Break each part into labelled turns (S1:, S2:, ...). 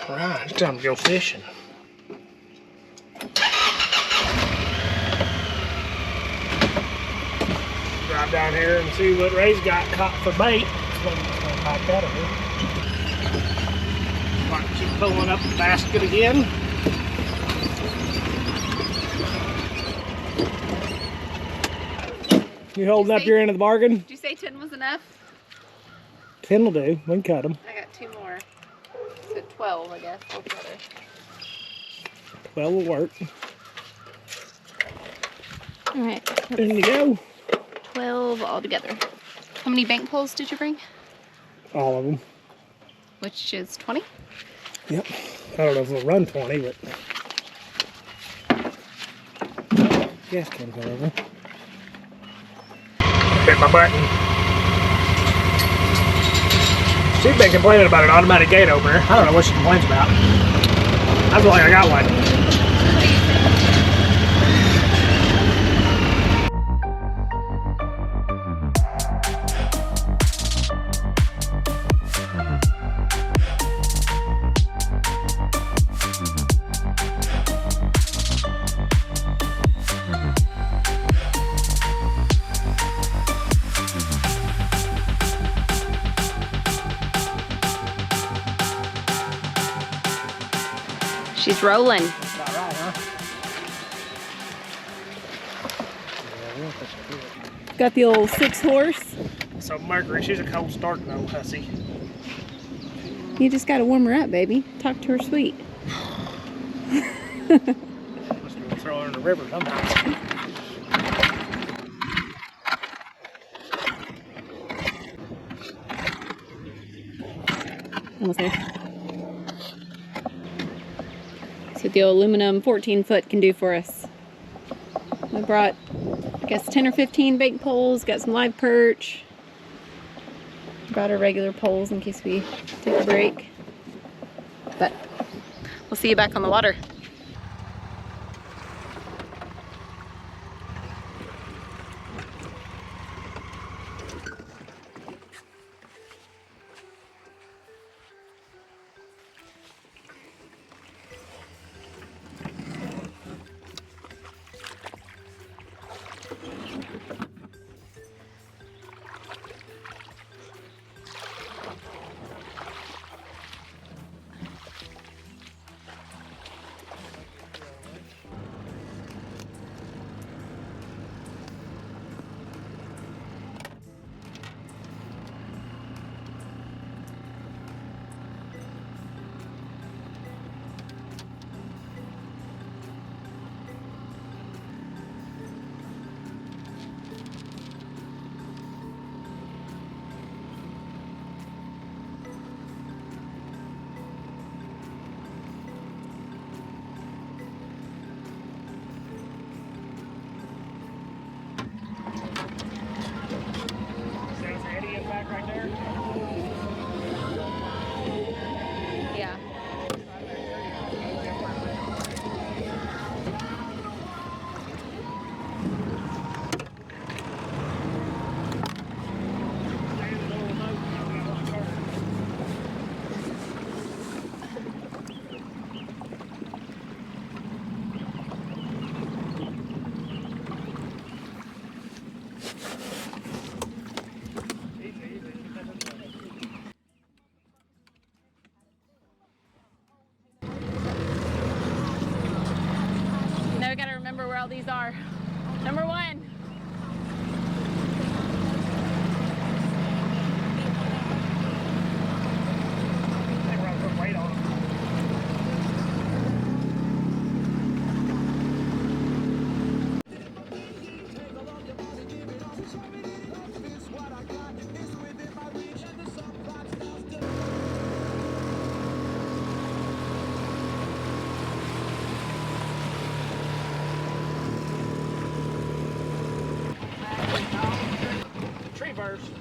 S1: Alright, it's time to go fishing. Drive down here and see what Ray's got caught for bait. It's gonna pop out of here. Might keep pulling up the basket again. You holding up your end of the bargain?
S2: Did you say 10 was enough?
S1: 10 will do. We can cut them.
S2: I got 2 more. So 12, I guess, altogether.
S1: 12 will work.
S2: All right.
S1: There you go.
S2: 12 altogether. How many bank poles did you bring?
S1: All of them.
S2: Which is 20?
S1: Yep. I don't know if we'll run 20, but... Gas can go over. Hit my button. She's been complaining about an automatic gate opener. I don't know what she complains about. I feel like I got one.
S2: She's rolling.
S1: About right, huh?
S2: Got the old 6-horse.
S1: So Mercury, she's a cold start though, hussy.
S2: You just gotta warm her up, baby. Talk to her sweet.
S1: Just gonna throw her in the river sometime.
S2: Almost there. See what the old aluminum 14-foot can do for us. I brought, I guess, 10 or 15 bait poles, got some live perch. Brought our regular poles in case we take a break. But we'll see you back on the water.
S1: Right there.
S2: Yeah. Now we gotta remember where all these are. Number 1.
S1: We're gonna put weight on them. Tree first.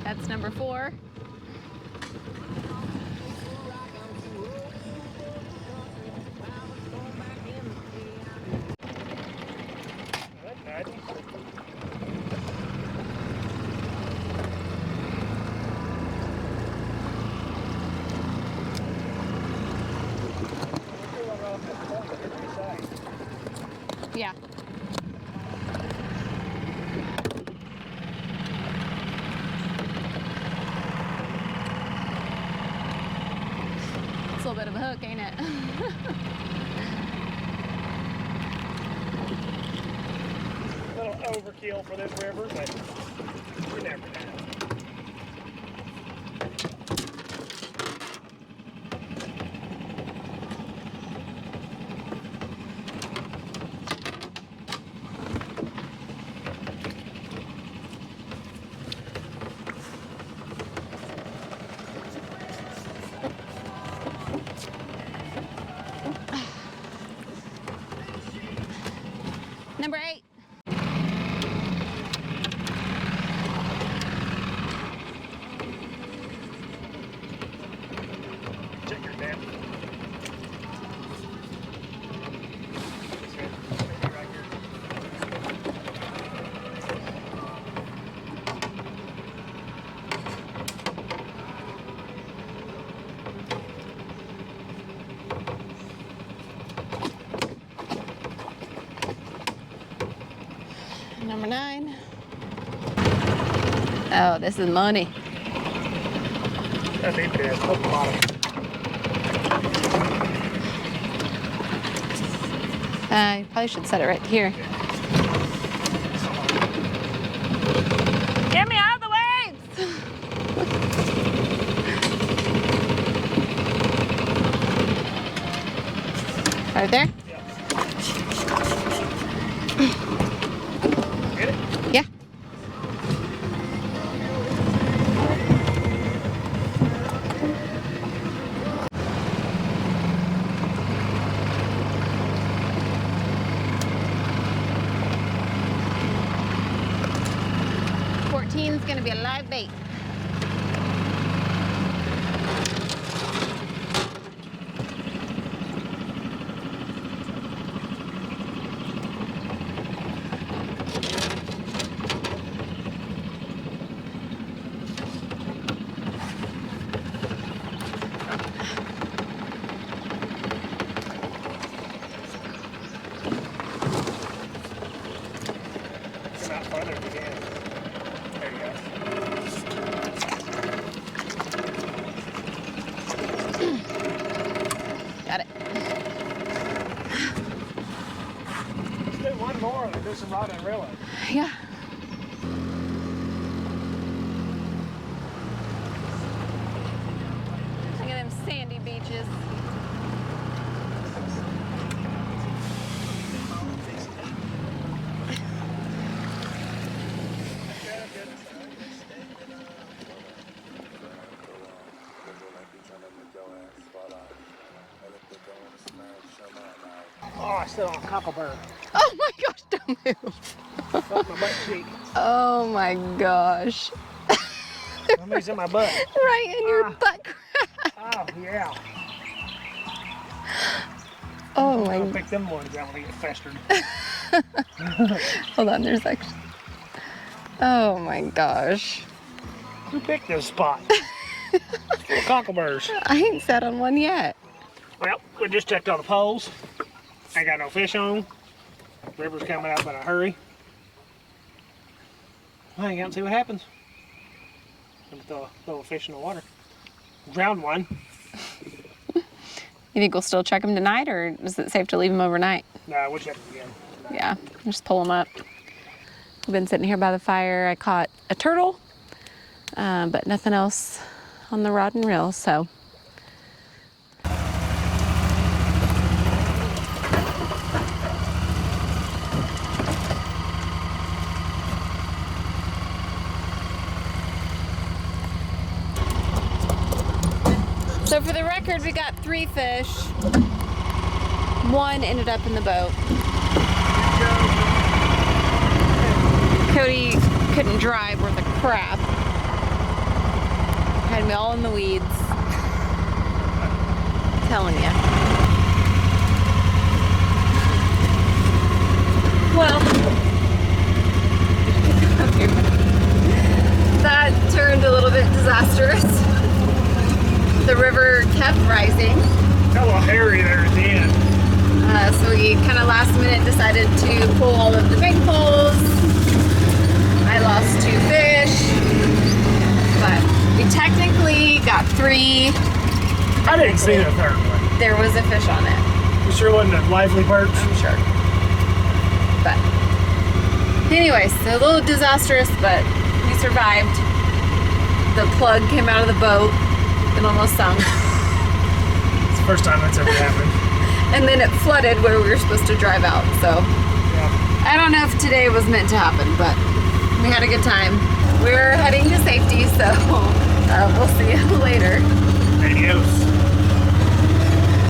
S2: That's number 4.
S1: That's nice.
S2: little bit of a hook, ain't it?
S1: A little overkill for this river, but you never know.
S2: Number 8.
S1: Check your depth. Right here.
S2: Number 9. Oh, this is money.
S1: That's deep there. Hook the bottom.
S2: You probably should set it right here. Get me out of the waves! Right there?
S1: Get it?
S2: Yeah. It's gonna be a live bait.
S1: Come out farther if you can. There you go.
S2: Got it.
S1: Let's do one more and do some rod and reel.
S2: Yeah. Look at them sandy beaches.
S1: Oh, I stood on a cockleburr.
S2: Oh my gosh, don't move.
S1: Felt my butt cheek.
S2: Oh my gosh.
S1: Somebody's in my butt.
S2: Right in your butt crack.
S1: Oh, yeah.
S2: Oh
S1: I'll
S2: my.
S1: pick them ones out when they get festered.
S2: Hold on, there's actually. Oh my gosh.
S1: Who picked this spot? Little cockleburrs.
S2: I ain't sat on one yet.
S1: Well, we just checked all the poles. Ain't got no fish on. River's coming up in a hurry. I'll hang out and see what happens. I'm gonna throw a fish in the water. Drowned one.
S2: You think we'll still check them tonight, or is it safe to leave them overnight?
S1: Nah, we'll check it again tonight.
S2: Yeah, just pull them up. We've been sitting here by the fire. I caught a turtle, but nothing else on the rod and reel, so. So for the record, we got 3 fish. 1 ended up in the boat. Cody couldn't drive worth a crap. Had me all in the weeds. I'm telling you. Well, that turned a little bit disastrous. The river kept rising.
S1: Got a little hairy there at the end.
S2: So we kind of last minute decided to pull all of the big poles. I lost 2 fish, but we technically got 3.
S1: I didn't see the third one.
S2: there was a fish on it.
S1: You sure wasn't a lively perch?
S2: I'm sure. But anyways, a little disastrous, but we survived. The plug came out of the boat and almost sunk.
S1: It's the first time that's ever happened.
S2: And then it flooded where we were supposed to drive out. So
S1: Yeah.
S2: I don't know if today was meant to happen, but we had a good time. We're heading to safety, so we'll see you later.
S1: Adios.